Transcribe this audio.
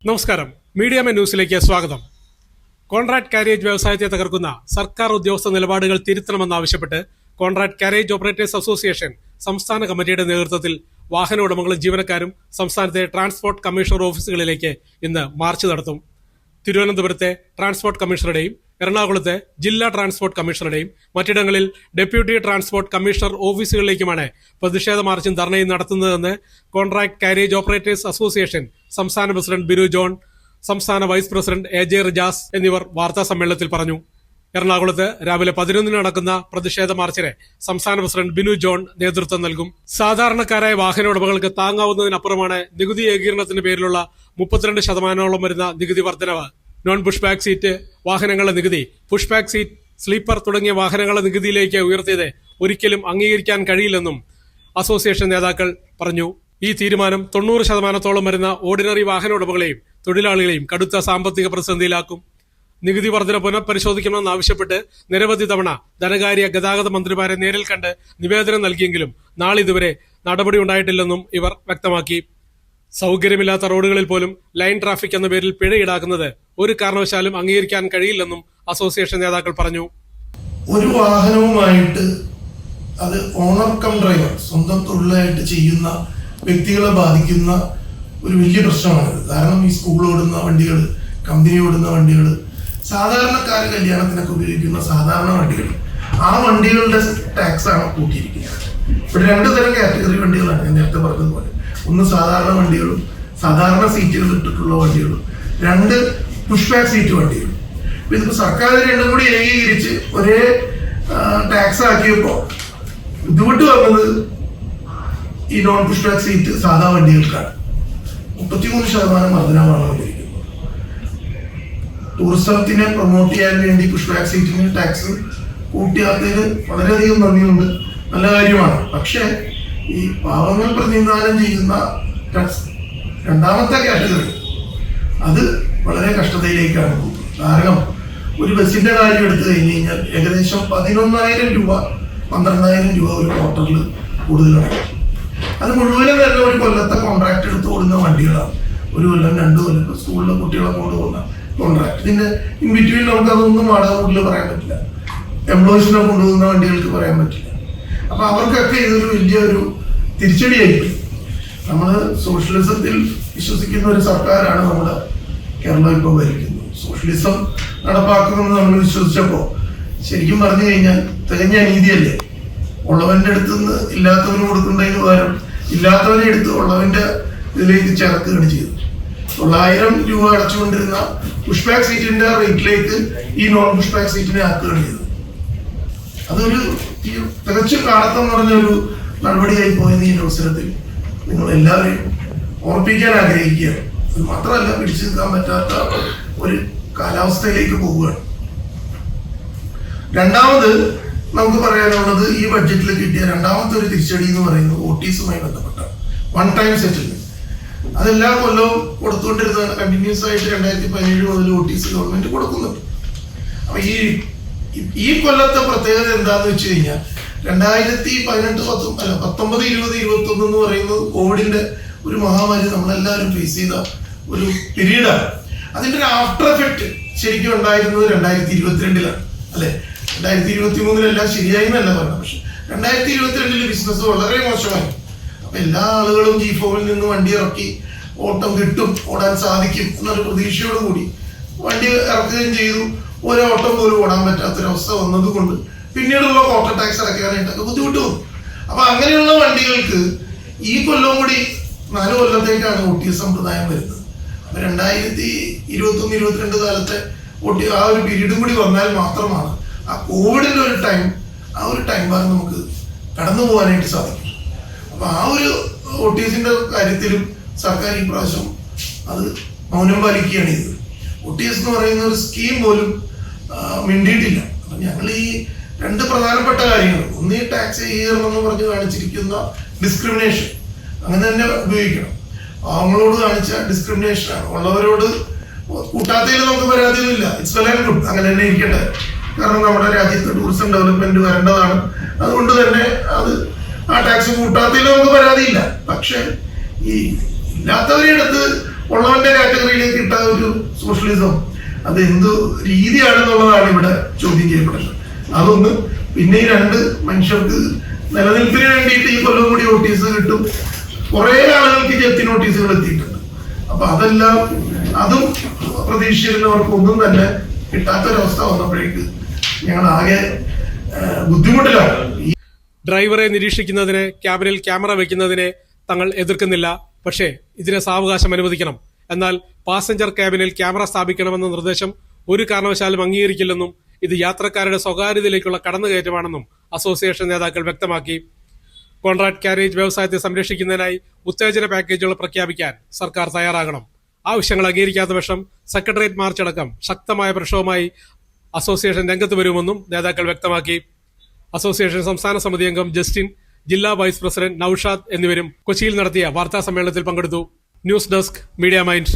നമസ്കാരം, media may ന്യൂസിലേക്ക് സ്വാഗതം. കോൺട്രാക്ട് കാരിയേജ് വ്യവസായത്തെ തകർക്കുന്ന സർക്കാർ ഉദ്യോഗസ്ഥ നിലപാടുകൾ തിരുത്തണമെന്നാവശ്യപ്പെട്ട് കോൺട്രാക്ട് കാരിയേജ് ഓപ്പറേറ്റേഴ്സ് അസോസിയേഷൻ സംസ്ഥാന കമ്മിറ്റിയുടെ നേതൃത്വത്തിൽ വാഹന ഉടമകളും ജീവനക്കാരും സംസ്ഥാനത്തെ ട്രാൻസ്പോർട്ട് കമ്മീഷണർ ഓഫീസുകളിലേക്ക് ഇന്ന് മാർച്ച് നടത്തും. തിരുവനന്തപുരത്തെ ട്രാൻസ്പോർട്ട് കമ്മീഷണറുടെയും എറണാകുളത്തെ ജില്ലാ ട്രാൻസ്പോർട്ട് കമ്മീഷണറുടെയും മറ്റിടങ്ങളിൽ ഡെപ്യൂട്ടി ട്രാൻസ്പോർട്ട് കമ്മീഷണർ ഓഫീസുകളിലേക്കുമാണ് പ്രതിഷേധ മാർച്ചും ധർണയും നടത്തുന്നതെന്ന് കോൺട്രാക്ട് കാരിയേജ് ഓപ്പറേറ്റേഴ്സ് അസോസിയേഷൻ സംസ്ഥാന പ്രസിഡന്റ് ബിനു ജോൺ, സംസ്ഥാന വൈസ് പ്രസിഡന്റ് AJ റിജാസ് എന്നിവർ വാർത്താ സമ്മേളനത്തിൽ പറഞ്ഞു. എറണാകുളത്ത് രാവിലെ 11 നടക്കുന്ന പ്രതിഷേധ മാർച്ചിന് സംസ്ഥാന പ്രസിഡന്റ് ബിനു ജോൺ നേതൃത്വം നൽകും. സാധാരണക്കാരായ വാഹന ഉടമകൾക്ക് താങ്ങാവുന്നതിനപ്പുറമാണ് നികുതി ഏകീകരണത്തിന്റെ പേരിലുള്ള 32% വരുന്ന നികുതി വർധനവ്. നോൺ പുഷ് ബാക്ക് സീറ്റ് വാഹനങ്ങളുടെ നികുതി, പുഷ് ബാക്ക് സീറ്റ്, സ്ലീപ്പർ തുടങ്ങിയ വാഹനങ്ങളുടെ നികുതിയിലേക്ക് ഉയർത്തിയത് ഒരിക്കലും അംഗീകരിക്കാൻ കഴിയില്ലെന്നും അസോസിയേഷൻ നേതാക്കൾ പറഞ്ഞു. ഈ തീരുമാനം 90% വരുന്ന ഓർഡിനറി വാഹന ഉടമകളെയും തൊഴിലാളികളെയും കടുത്ത സാമ്പത്തിക പ്രതിസന്ധിയിലാക്കും. നികുതി വർധന പുനഃപരിശോധിക്കണമെന്നാവശ്യപ്പെട്ട് നിരവധി തവണ ധനകാര്യ ഗതാഗത മന്ത്രിമാരെ നേരിൽ കണ്ട് നിവേദനം നൽകിയെങ്കിലും നാളിതുവരെ നടപടി ഉണ്ടായിട്ടില്ലെന്നും ഇവർ വ്യക്തമാക്കി. സൗകര്യമില്ലാത്ത റോഡുകളിൽ പോലും ലൈൻ ട്രാഫിക് എന്ന പേരിൽ പിഴ ഈടാക്കുന്നത് ഒരു കാരണവശാലും അംഗീകരിക്കാൻ കഴിയില്ലെന്നും അസോസിയേഷൻ നേതാക്കൾ പറഞ്ഞു. ഒരു വാഹനവുമായിട്ട് അത് ഓണർ കം ഡ്രൈവർ സ്വന്തം തൊഴിലായിട്ട് ചെയ്യുന്ന വ്യക്തികളെ ബാധിക്കുന്ന ഒരു വലിയ പ്രശ്നമാണിത്. കാരണം ഈ സ്കൂൾ ഓടുന്ന വണ്ടികൾ, കമ്പനി ഓടുന്ന വണ്ടികൾ, സാധാരണക്കാർ കല്യാണത്തിനൊക്കെ ഉപയോഗിക്കുന്ന സാധാരണ വണ്ടികൾ, ആ വണ്ടികളുടെ ടാക്സ് ആണ് കൂട്ടിയിരിക്കുന്നത്. ഇവിടെ 2 തരം കാറ്റഗറി വണ്ടികളാണ് ഞാൻ നേരത്തെ പറഞ്ഞതുപോലെ. ഒന്ന് സാധാരണ വണ്ടികളും സാധാരണ സീറ്റുകൾ ഇട്ടിട്ടുള്ള വണ്ടികളും, 2 പുഷ് ബാക്ക് സീറ്റ് വണ്ടികളും. ഇതിപ്പോ സർക്കാർ രണ്ടും കൂടി ഏകീകരിച്ച് ഒരേ ടാക്സ് ആക്കിയപ്പോ ബുദ്ധിമുട്ട് വന്നത് ഈ നോൺ പുഷ് ബാക്ക് സീറ്റ് സാധാ വണ്ടികൾക്കാണ്. 33% വർധനമാണ് വന്നിരിക്കുന്നത്. ടൂറിസത്തിനെ പ്രൊമോട്ട് ചെയ്യാൻ വേണ്ടി പുഷ് ബാക്ക് സീറ്റിന് ടാക്സ് കൂട്ടിയാത്തതിന് വളരെയധികം നന്ദിയുണ്ട്, നല്ല കാര്യമാണ്. പക്ഷേ ഈ പാവങ്ങൾ പ്രതിനിധാനം ചെയ്യുന്ന രണ്ടാമത്തെ കാറ്റഗറി അത് വളരെ കഷ്ടതയിലേക്കാണ് പോകുന്നത്. കാരണം ഒരു ബസ്സിന്റെ കാര്യം എടുത്തു കഴിഞ്ഞ് കഴിഞ്ഞാൽ ഏകദേശം 11,000 രൂപ 12,000 രൂപ ഒരു ക്വാർട്ടറിൽ കൂടുതലാണ്. അത് മുഴുവനും തന്നെ ഒരു കൊല്ലത്തെ കോൺട്രാക്ട് എടുത്ത് ഓടുന്ന വണ്ടികളാണ്. 1 കൊല്ലം 2 കൊല്ലം സ്കൂളിലെ കുട്ടികളെ കൊണ്ടുപോകുന്ന കോൺട്രാക്ട്. ഇതിന്റെ ഇൻ ബിറ്റ്വീൻ നമുക്ക് അതൊന്നും വാടക കൂടുതൽ പറയാൻ പറ്റില്ല, എംപ്ലോയീസിനെ കൊണ്ടുപോകുന്ന വണ്ടികൾക്ക് പറയാൻ പറ്റില്ല. അപ്പൊ അവർക്കൊക്കെ ഇതൊരു വലിയൊരു തിരിച്ചടിയായിപ്പോയി. നമ്മൾ സോഷ്യലിസത്തിൽ വിശ്വസിക്കുന്ന ഒരു സർക്കാരാണ് നമ്മുടെ കേരളം ഇപ്പോൾ ഭരിക്കുന്നത്. സോഷ്യലിസം നടപ്പാക്കുമെന്ന് നമ്മൾ വിശ്വസിച്ചപ്പോ ശരിക്കും പറഞ്ഞു കഴിഞ്ഞാൽ തികഞ്ഞ അനീതിയല്ലേ. ഉള്ളവന്റെ അടുത്ത് നിന്ന് ഇല്ലാത്തവന് കൊടുക്കുന്നതിന് പകരം ഇല്ലാത്തവനെ എടുത്ത് ഉള്ളവന്റെ ഇതിലേക്ക് ചേർക്കുകയാണ് ചെയ്തത്. 900 രൂപ അടച്ചുകൊണ്ടിരുന്ന പുഷ് ബാക്ക് സീറ്റിന്റെ റേറ്റിലേക്ക് ഈ നോൺ പുഷ് ബാക്ക് സീറ്റിനെ ആക്കുകയാണ് ചെയ്തത്. അതൊരു തികച്ചും കാലത്തെന്ന് പറഞ്ഞൊരു നടപടിയായി പോയത് ഈ അവസരത്തിൽ നിങ്ങൾ എല്ലാവരെയും ഓർപ്പിക്കാൻ ആഗ്രഹിക്കുകയാണ്. അത് മാത്രമല്ല, പിടിച്ചു നിൽക്കാൻ പറ്റാത്ത ഒരു കാലാവസ്ഥയിലേക്ക് പോവുകയാണ്. രണ്ടാമത് നമുക്ക് പറയാനുള്ളത്, ഈ ബഡ്ജറ്റിൽ കിട്ടിയ രണ്ടാമത്തെ ഒരു തിരിച്ചടി എന്ന് പറയുന്നത് OTസുമായി ബന്ധപ്പെട്ട വൺ ടൈം സെറ്റിൽമെന്റ്. അതെല്ലാ കൊല്ലവും കൊടുത്തുകൊണ്ടിരുന്നതാണ്. കണ്ടിന്യൂസ് ആയിട്ട് 2017 മുതൽ OTs ഗവൺമെന്റ് കൊടുക്കുന്നുണ്ട്. അപ്പൊ ഈ കൊല്ലത്തെ പ്രത്യേകത എന്താന്ന് വെച്ച് കഴിഞ്ഞാൽ 2018, 19, 20, 21 എന്ന് പറയുന്നത് കോവിഡിന്റെ ഒരു മഹാമാരി നമ്മളെല്ലാവരും ഫേസ് ചെയ്ത ഒരു പീരീഡാണ്. അതിന്റെ ഒരു ആഫ്റ്റർ എഫക്ട് ശരിക്കും ഉണ്ടായിരുന്നത് 2022 അല്ലെ. 2023 ശരിയായി എന്നല്ല പറഞ്ഞത്. പക്ഷെ 2022 ബിസിനസ് വളരെ മോശമായി. അപ്പൊ എല്ലാ ആളുകളും G4 നിന്ന് വണ്ടി ഇറക്കി ഓട്ടം കിട്ടും, ഓടാൻ സാധിക്കും എന്നൊരു പ്രതീക്ഷയോടുകൂടി വണ്ടി ഇറക്കുകയും ചെയ്തു. ഓരോ ഓട്ടം പോലും ഓടാൻ പറ്റാത്തൊരവസ്ഥ വന്നതുകൊണ്ട് പിന്നീടുള്ള ക്വാർട്ടർ ടാക്സ് അടയ്ക്കാനായിട്ടൊക്കെ ബുദ്ധിമുട്ട് വന്നു. അപ്പൊ അങ്ങനെയുള്ള വണ്ടികൾക്ക് ഈ കൊല്ലം കൂടി 4 കൊല്ലത്തേക്കാണ് OTS സമ്പ്രദായം വരുന്നത്. അപ്പൊ 2021, 22 കാലത്തെ ആ ഒരു പീരീഡും കൂടി വന്നാൽ മാത്രമാണ് ആ കോവിഡിന്റെ ഒരു ടൈം ഭാഗം നമുക്ക് കടന്നു പോകാനായിട്ട് സാധിക്കും. അപ്പൊ ആ ഒരു OTSന്റെ കാര്യത്തിലും സർക്കാർ ഈ പ്രാവശ്യം അത് മൗനം പാലിക്കുകയാണ് ചെയ്തത്. OTS എന്ന് പറയുന്ന ഒരു സ്കീം പോലും മിണ്ടിയിട്ടില്ല. അപ്പൊ ഞങ്ങൾ ഈ 2 പ്രധാനപ്പെട്ട കാര്യങ്ങൾ, ഒന്ന് ഈ ടാക്സ് ഏകീകരണം എന്ന് പറഞ്ഞ് കാണിച്ചിരിക്കുന്ന ഡിസ്ക്രിമിനേഷൻ അങ്ങനെ തന്നെ ഉപയോഗിക്കണം. പാവങ്ങളോട് കാണിച്ച ഡിസ്ക്രിമിനേഷനാണ്. ഉള്ളവരോട് കൂട്ടാത്തതിൽ നമുക്ക് പരാതിയൊന്നുമില്ല. ഇറ്റ്സ് വെൽ ആൻഡ് ഗുഡ്, അങ്ങനെ തന്നെ ഇരിക്കട്ടെ. കാരണം നമ്മുടെ രാജ്യത്ത് ടൂറിസം ഡെവലപ്മെന്റ് വരേണ്ടതാണ്. അതുകൊണ്ട് തന്നെ അത് ആ ടാക്സ് കൂട്ടാത്തതിൽ നമുക്ക് പരാതിയില്ല. പക്ഷെ ഈ ഇല്ലാത്തവരെ അടുത്ത് ഉള്ളവന്റെ കാറ്റഗറിയിലേക്ക് ഇട്ട ഒരു സോഷ്യലിസം അത് എന്ത് രീതിയാണെന്നുള്ളതാണ് ഇവിടെ ചോദ്യം ചെയ്യപ്പെടുന്നത്. അതൊന്ന്. പിന്നെ ഈ രണ്ട് മനുഷ്യർക്ക് നിലനിൽപ്പിന് വേണ്ടിയിട്ട് ഈ കൊല്ലം കൂടി നോട്ടീസ് കിട്ടും. കുറെ ആളുകൾക്ക് ജപ്തി നോട്ടീസുകൾ എത്തിയിട്ടുണ്ട്. അപ്പൊ അതെല്ലാം അതും പ്രതീക്ഷിച്ചിരുന്നവർക്കൊന്നും തന്നെ കിട്ടാത്തൊരവസ്ഥ വന്നപ്പോഴേക്ക് ഞങ്ങൾ ആകെ ബുദ്ധിമുട്ടിലാണ്. ഡ്രൈവറെ നിരീക്ഷിക്കുന്നതിന് ക്യാബിനിൽ ക്യാമറ വെക്കുന്നതിനെ തങ്ങൾ എതിർക്കുന്നില്ല. പക്ഷേ ഇതിന് സാവകാശം അനുവദിക്കണം. എന്നാൽ പാസഞ്ചർ ക്യാബിനിൽ ക്യാമറ സ്ഥാപിക്കണമെന്ന നിർദ്ദേശം ഒരു കാരണവശാലും അംഗീകരിക്കില്ലെന്നും ഇത് യാത്രക്കാരുടെ സ്വകാര്യതയിലേക്കുള്ള കടന്നുകയറ്റമാണെന്നും അസോസിയേഷൻ നേതാക്കൾ വ്യക്തമാക്കി. കോൺട്രാക്ട് കാരേജ് വ്യവസായത്തെ സംരക്ഷിക്കുന്നതിനായി ഉത്തേജന പാക്കേജുകൾ പ്രഖ്യാപിക്കാൻ സർക്കാർ തയ്യാറാകണം. ആവശ്യങ്ങൾ അംഗീകരിക്കാത്ത പക്ഷം സെക്രട്ടേറിയറ്റ് മാർച്ച് അടക്കം ശക്തമായ പ്രക്ഷോഭവുമായി അസോസിയേഷൻ രംഗത്ത് വരുമെന്നും നേതാക്കൾ വ്യക്തമാക്കി. അസോസിയേഷൻ സംസ്ഥാന സമിതി അംഗം ജസ്റ്റിൻ, ജില്ലാ വൈസ് പ്രസിഡന്റ് നൌഷാദ് എന്നിവരും കൊച്ചിയിൽ നടത്തിയ വാർത്താ സമ്മേളനത്തിൽ പങ്കെടുത്തു. News desk, media mind.